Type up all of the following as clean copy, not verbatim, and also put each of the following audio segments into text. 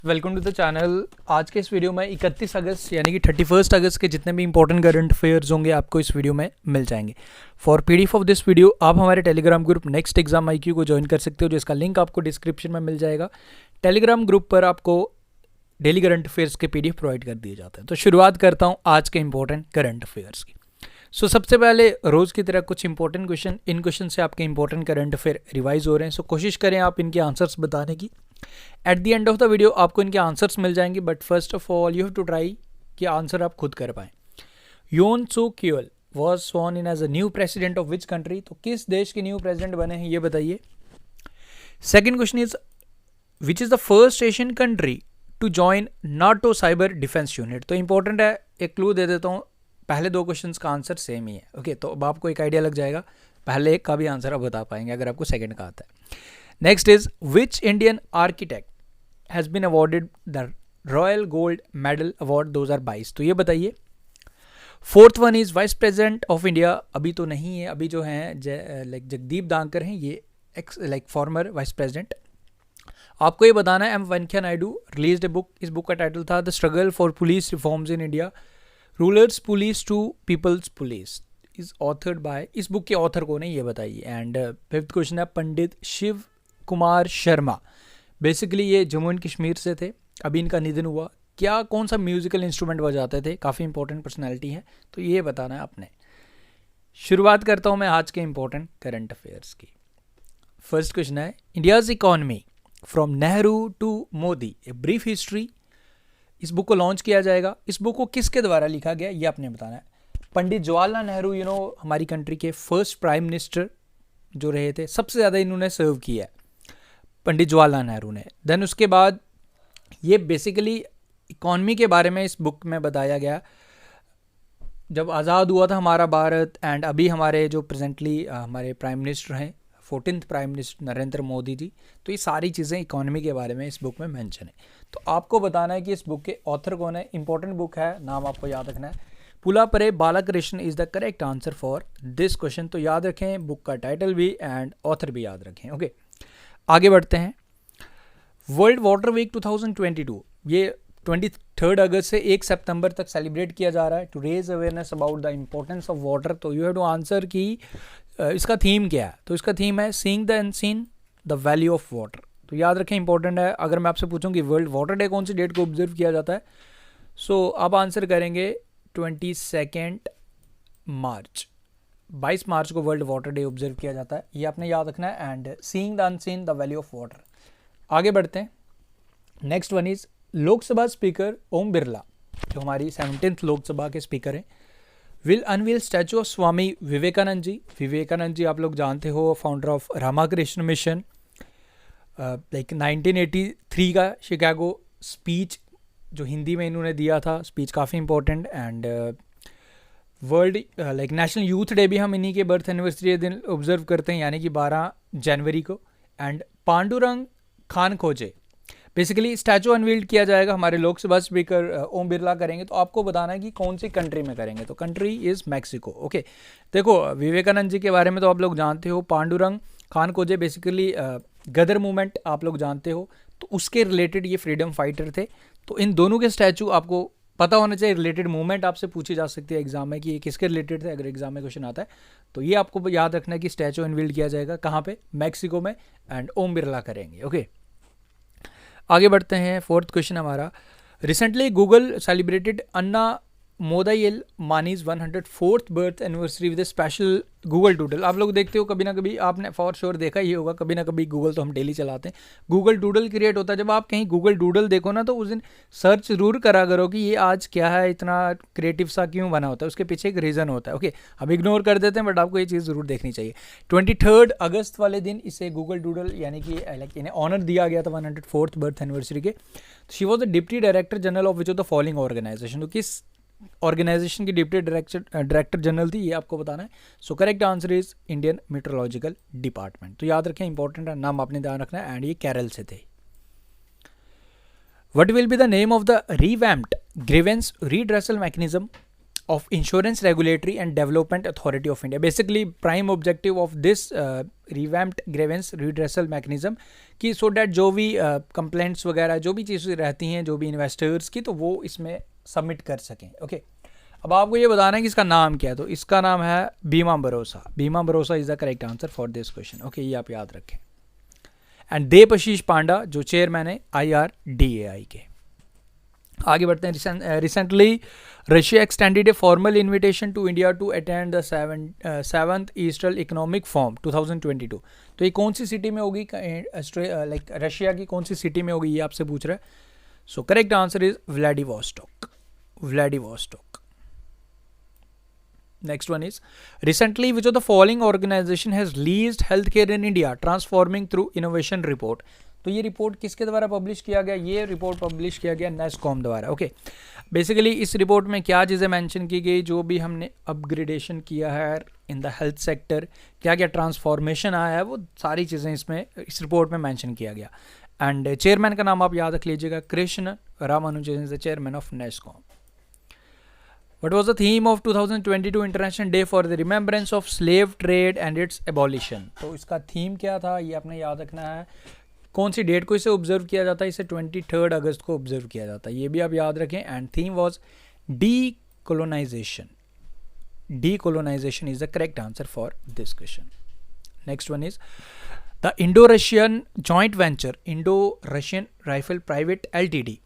Welcome to the channel. आज के इस वीडियो में 31 अगस्त यानी कि 31 अगस्त के जितने भी इंपॉर्टेंट करंट अफेयर्स होंगे आपको इस वीडियो में मिल जाएंगे। For PDF of this video आप हमारे Telegram group next exam IQ को ज्वाइन कर सकते हो, जिसका लिंक आपको डिस्क्रिप्शन में मिल जाएगा। टेलीग्राम ग्रुप पर आपको डेली करंट अफेयर्स के पीडीएफ प्रोवाइड कर दिए जाते हैं। तो शुरुआत करता हूँ आज के इंपॉर्टेंट करंट अफेयर्स की। सबसे पहले रोज़ की तरह कुछ इंपॉर्टेंट क्वेश्चन, इन क्वेश्चन से आपके इंपॉर्टेंट करंट अफेयर रिवाइज हो रहे हैं। कोशिश करें आप इनके आंसर्स बताने की। At the end of the video आपको इनके आंसर्स मिल जाएंगे, but first of all you have to try कि आंसर आप खुद कर पाएं। Yoon Suk Yeol was sworn in as a new president of which country? तो किस देश के न्यू प्रेसिडेंट बने हैं ये बताइए। Second question is which is the first Asian country to join NATO cyber defence unit? तो इंपॉर्टेंट है, एक क्लू दे देता हूँ, पहले दो क्वेश्चंस का आंसर सेम ही है। ओके, तो अब आपको एक आइडिया लग जाएगा, पहले एक का भी आंसर आप बता पाएंगे अगर आपको सेकंड का आता है। Next is which Indian architect has been awarded the royal gold medal award 2022? तो ये बताइए। Fourth one is vice president of India, अभी तो नहीं है, अभी जो हैं जगदीप धांकर हैं, ये फॉर्मर वाइस प्रेसिडेंट। आपको ये बताना है M Venkaiah Naidu released a book, इस बुक का टाइटल था the struggle for police reforms in India, rulers police to people's police, is authored by, इस बुक के ऑथर कौन है ये बताइए। एंड फिफ्थ क्वेश्चन है पंडित शिव कुमार शर्मा, बेसिकली ये जम्मू एंड कश्मीर से थे, अभी इनका निधन हुआ, क्या कौन सा म्यूजिकल इंस्ट्रूमेंट बजाते थे? काफ़ी इंपॉर्टेंट पर्सनैलिटी है, तो ये बताना है आपने। शुरुआत करता हूँ मैं आज के इंपॉर्टेंट करंट अफेयर्स की। फर्स्ट क्वेश्चन है India's economy from Nehru to Modi a brief history, इस बुक को लॉन्च किया जाएगा। इस बुक को किसके द्वारा लिखा गया ये आपने बताना है। पंडित जवाहरलाल नेहरू हमारी कंट्री के फर्स्ट प्राइम मिनिस्टर जो रहे थे, सबसे ज़्यादा इन्होंने सर्व किया है पंडित जवाहरलाल नेहरू ने। देन उसके बाद ये बेसिकली इकॉनमी के बारे में इस बुक में बताया गया, जब आज़ाद हुआ था हमारा भारत, एंड अभी हमारे जो प्रेजेंटली हमारे प्राइम मिनिस्टर हैं 14th prime minister Narendra Modi ji, तो ये सारी चीज़ें इकॉनमी के बारे में इस बुक में मेंशन है। तो आपको बताना है कि इस बुक के ऑथर कौन है। इंपॉर्टेंट बुक है, नाम आपको याद रखना है। Pulapre Balakrishna is the correct answer for this question. तो याद रखें बुक का टाइटल भी एंड ऑथर भी याद रखें। ओके, आगे बढ़ते हैं। वर्ल्ड वाटर वीक 2022 ये 23 अगस्त से 1 सितंबर तक सेलिब्रेट किया जा रहा है to raise awareness about the importance of water. तो यू हैव टू आंसर कि इसका थीम क्या है? तो इसका थीम है seeing the unseen the value of water. तो याद रखें इंपॉर्टेंट है। अगर मैं आपसे पूछूं कि वर्ल्ड वाटर डे कौन सी डेट को ऑब्जर्व किया जाता है, सो आप आंसर करेंगे 22 मार्च, 22 मार्च को वर्ल्ड वाटर डे ऑब्जर्व किया जाता है, ये आपने याद रखना है। And seeing the unseen the value of water. आगे बढ़ते हैं। Next one is Lok Sabha speaker Om Birla, जो हमारी 17th लोकसभा के स्पीकर हैं, will unveil statue of Swami Vivekananda ji. Vivekananda ji आप लोग जानते हो, फाउंडर ऑफ रामाकृष्ण मिशन। 1983 का शिकागो स्पीच जो हिंदी में इन्होंने दिया था, स्पीच काफ़ी important. And world national youth day भी हम इन्हीं के बर्थ एनिवर्सरी दिन ऑब्जर्व करते हैं, यानी कि 12 जनवरी को। एंड पांडुरंग खान खोजे, बेसिकली स्टैचू अनवील्ड किया जाएगा, हमारे लोकसभा स्पीकर ओम बिरला करेंगे। तो आपको बताना है कि कौन सी कंट्री में करेंगे, तो कंट्री इज़ मैक्सिको। ओके, देखो विवेकानंद जी के बारे में तो आप लोग जानते हो। पांडुरंग खान खोजे बेसिकली गदर मूवमेंट आप लोग जानते हो, तो उसके रिलेटेड ये फ्रीडम फाइटर थे। तो इन दोनों के स्टैचू आपको पता होना चाहिए। रिलेटेड मूवमेंट आपसे पूछी जा सकती है एग्जाम में कि ये किसके रिलेटेड थे, अगर एग्जाम में क्वेश्चन आता है तो ये आपको याद रखना है कि स्टैचू अनवील्ड किया जाएगा कहाँ पे, मैक्सिको में, एंड ओम बिरला करेंगे। ओके, आगे बढ़ते हैं। फोर्थ क्वेश्चन हमारा, recently Google celebrated Anna Modayil Mani's 104th birth anniversary with special Google doodle. आप लोग देखते हो कभी ना कभी, आपने फॉर श्योर देखा ही होगा, कभी ना कभी गूगल तो हम डेली चलाते हैं, गूगल डूडल क्रिएट होता है। जब आप कहीं गूगल डूडल देखो ना, तो उस दिन सर्च जरूर करा करो कि ये आज क्या है, इतना क्रिएटिव सा क्यों बना होता है, उसके पीछे एक रीज़न होता है। ओके, हम इग्नोर कर देते हैं, बट आपको ये चीज़ ज़रूर देखनी चाहिए। 23 अगस्त वाले दिन इसे गूगल डूडल यानी कि इन्हें ऑनर दिया गया था 104th बर्थ एनिवर्सरी के। She was the deputy director general of which of the following organisation. तो किस ऑर्गेनाइजेशन की डिप्टी डायरेक्टर जनरल थी ये आपको बताना है। So correct answer is Indian metrological department. तो याद रखें इंपॉर्टेंट है, नाम आपने ध्यान रखना है। एंड ये केरल से थे। What will be the name of the revamped grievance redressal mechanism of Insurance Regulatory and Development Authority of India. Basically, prime objective of this revamped grievance redressal mechanism कि so that जो भी complaints वगैरह जो भी चीज़ें रहती हैं जो भी इन्वेस्टर्स की, तो वो इसमें सबमिट कर सकें. ओके, अब आपको ये बताना है कि इसका नाम क्या है. तो इसका नाम है बीमा भरोसा. बीमा भरोसा is the correct answer for this question. Okay, ये आप याद रखें. एंड देवआशीष पांडा जो चेयरमैन है IRDAI के. आगे बढ़ते हैं. Recently Russia extended a formal invitation to India to attend the 7th Eastern Economic Forum 2022. तो ये कौन सी सिटी में होगी, लाइक रशिया की कौन सी सिटी में होगी, ये आपसे पूछ रहा है. So correct answer is Vladivostok. Vladivostok. Next one is, recently which of the following organization has leased healthcare in India transforming through innovation report. तो ये रिपोर्ट किसके द्वारा पब्लिश किया गया, ये रिपोर्ट पब्लिश किया गया NASSCOM द्वारा. ओके, बेसिकली इस रिपोर्ट में क्या चीज़ें मेंशन की गई, जो भी हमने अपग्रेडेशन किया है इन द हेल्थ सेक्टर, क्या क्या ट्रांसफॉर्मेशन आया है, वो सारी चीज़ें इसमें इस रिपोर्ट में मेंशन किया गया. एंड चेयरमैन का नाम आप याद रख लीजिएगा, Krishna Ramanujan is the chairman of NASSCOM. What was the theme of 2022 International Day for the Remembrance of Slave Trade and its Abolition? तो इसका थीम क्या था, ये आपने याद रखना है. कौन सी डेट को इसे ऑब्जर्व किया जाता है, इसे 23 अगस्त को ऑब्जर्व किया जाता है, ये भी आप याद रखें. And theme was decolonisation. Decolonisation is the correct answer for this question. Next one is the Indo-Russian joint venture Indo-Russian rifle private LTD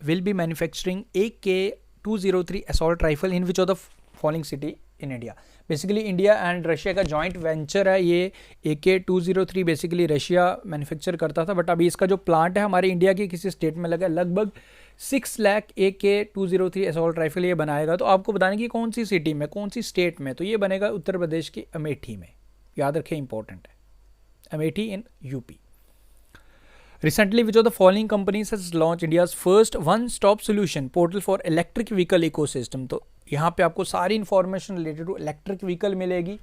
will be manufacturing AK-203 assault rifle in which of the following city in India. Basically India and Russia का joint venture है ये. AK-203 basically Russia manufacture करता था, but अभी इसका जो plant है हमारे इंडिया के किसी स्टेट में लगा. लगभग 6 लाख AK-203 असॉल्ट राइफल ये बनाएगा. तो आपको बताने की कौन सी सिटी में, कौन सी स्टेट में, तो ये बनेगा उत्तर प्रदेश के अमेठी में. याद रखें, इंपॉर्टेंट है, Amethi in UP. Recently, which of the following companies has launched India's first one-stop solution portal for electric vehicle ecosystem? तो यहाँ पे आपको सारी information related to electric vehicle मिलेगी,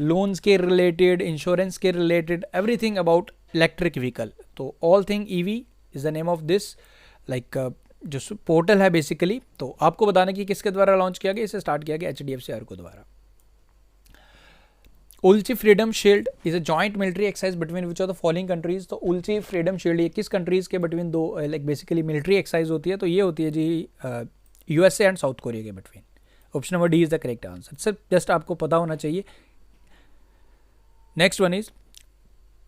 लोन्स के रिलेटेड, इंश्योरेंस के related, everything about electric vehicle. तो all thing EV is the name of this like जो पोर्टल है बेसिकली. तो आपको बताना कि किसके द्वारा लॉन्च किया गया, इसे स्टार्ट किया गया HDFC ARCO द्वारा. Ulchi freedom shield is a joint military exercise between which of the following countries. तो उल्ची फ्रीडम शील्ड ये किस कंट्रीज के बिटवीन दो लाइक बेसिकली मिलिट्री एक्सरसाइज होती है, तो ये होती है जी USA एंड साउथ कोरिया के between. Option number D is the correct answer. सिर्फ जस्ट आपको पता होना चाहिए. नेक्स्ट वन इज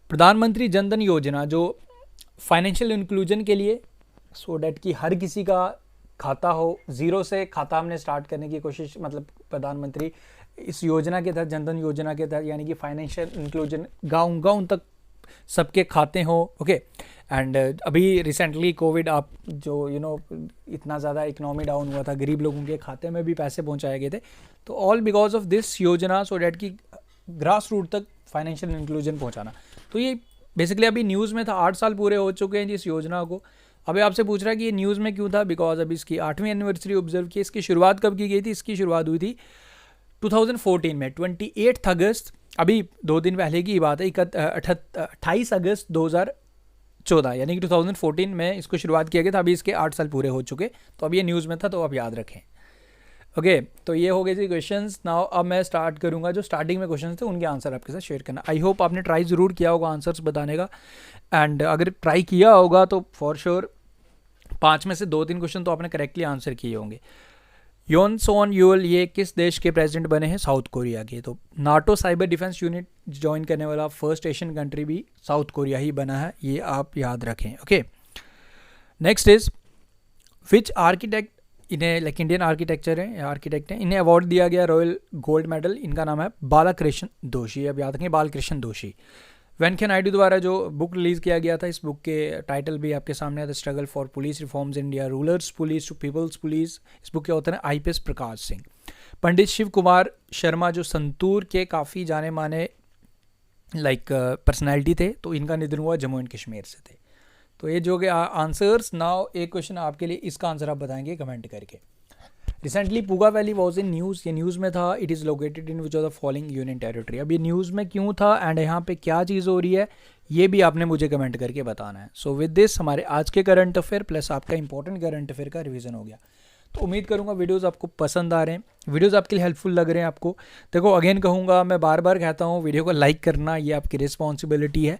प्रधानमंत्री जनधन योजना जो फाइनेंशियल इंक्लूजन के लिए, सो डैट कि हर किसी का खाता हो, जीरो से खाता हमने स्टार्ट करने की कोशिश, मतलब प्रधानमंत्री इस योजना के तहत, जनधन योजना के तहत, यानी कि फाइनेंशियल इंक्लूजन गांव तक सबके खाते हो. ओके, एंड अभी रिसेंटली कोविड आप जो इतना ज़्यादा इकोनॉमी डाउन हुआ था, गरीब लोगों के खाते में भी पैसे पहुंचाए गए थे. तो ऑल बिकॉज ऑफ दिस योजना, सो डैट कि ग्रास रूट तक फाइनेंशियल इंक्लूजन पहुंचाना. तो ये बेसिकली अभी न्यूज़ में था, 8 साल पूरे हो चुके हैं जिस योजना को. अभी आपसे पूछ रहा है कि ये न्यूज़ में क्यों था, बिकॉज अभी इसकी 8वीं एनिवर्सरी ऑब्जर्व की. इसकी शुरुआत कब की गई थी, इसकी शुरुआत हुई थी 2014 में 28 अगस्त. अभी 2 दिन पहले की बात है, 28 अगस्त 2014, यानी कि 2014 में इसको शुरुआत किया गया था. अभी इसके 8 साल पूरे हो चुके. तो अब ये न्यूज़ में था, तो अब याद रखें. ओके, तो ये हो गए थे क्वेश्चंस. नाउ अब मैं स्टार्ट करूंगा जो स्टार्टिंग में क्वेश्चंस थे उनके आंसर आपके साथ शेयर करना. आई होप आपने ट्राई ज़रूर किया होगा आंसर्स बताने का. एंड अगर ट्राई किया होगा तो फॉर श्योर 5 में से 2-3 क्वेश्चन तो आपने करेक्टली आंसर किए होंगे. योन सोन यूल ये किस देश के प्रेसिडेंट बने हैं, साउथ कोरिया के. तो NATO cyber defence unit join करने वाला फर्स्ट एशियन कंट्री भी साउथ कोरिया ही बना है, ये आप याद रखें. Okay, next is which architect, इन्हें लाइक इंडियन आर्किटेक्चर है, आर्किटेक्ट हैं, इन्हें अवार्ड दिया गया रॉयल गोल्ड मेडल. इनका नाम है बालाकृष्ण दोषी. अब याद रखें, बालकृष्ण दोषी. वेंकैया नायडू द्वारा जो बुक रिलीज़ किया गया था, इस बुक के टाइटल भी आपके सामने है, the struggle for police reforms India, rulers police to people's police. इस बुक के ऑथर हैं IPS प्रकाश सिंह. पंडित शिव कुमार शर्मा जो संतूर के काफ़ी जाने माने लाइक पर्सनैलिटी थे, तो इनका निधन हुआ जम्मू एंड कश्मीर से थे. तो ये जो कि आंसर्स. नाउ एक क्वेश्चन आपके लिए, इसका आंसर आप बताएंगे कमेंट करके. Recently Puga valley was in news, ये न्यूज़ में था. It is located in which of the following union territory. अब ये न्यूज़ में क्यों था एंड यहाँ पे क्या चीज़ हो रही है, ये भी आपने मुझे कमेंट करके बताना है. सो विद दिस हमारे आज के करंट अफेयर प्लस आपका इंपॉर्टेंट करंट अफेयर का रिवीजन हो गया. तो उम्मीद करूँगा वीडियोज़ आपको पसंद आ रहे हैं, वीडियोज़ आपके लिए हेल्पफुल लग रहे हैं आपको। देखो अगेन कहूँगा, मैं बार बार कहता हूँ, वीडियो को लाइक करना ये आपकी रिस्पॉन्सिबिलिटी है।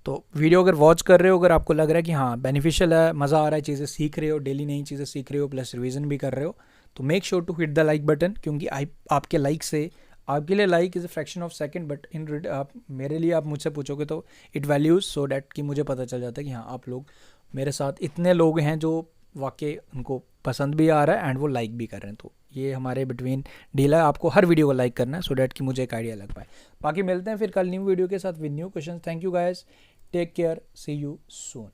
तो वीडियो अगर वॉच कर रहे हो, अगर आपको लग रहा है कि हाँ बेनिफिशियल है, मज़ा आ रहा है, चीज़ें सीख रहे हो, डेली नई चीज़ें सीख रहे हो, प्लस रिवीजन भी कर रहे हो, तो make sure to hit the like button, क्योंकि आपके लाइक से, आपके लिए like is a fraction of second, but in आप मेरे लिए आप मुझसे पूछोगे तो इट वैल्यूज़, सो डैट कि मुझे पता चल जाता है कि हाँ आप लोग मेरे साथ, इतने लोग हैं जो वाकई उनको पसंद भी आ रहा है एंड वो लाइक भी कर रहे हैं। तो ये हमारे बिटवीन डील है, आपको हर वीडियो को लाइक करना है सो डैट कि मुझे एक आइडिया लग पाए। बाकी मिलते हैं फिर कल न्यू वीडियो के साथ with new question. Thank you guys, take care, see you soon.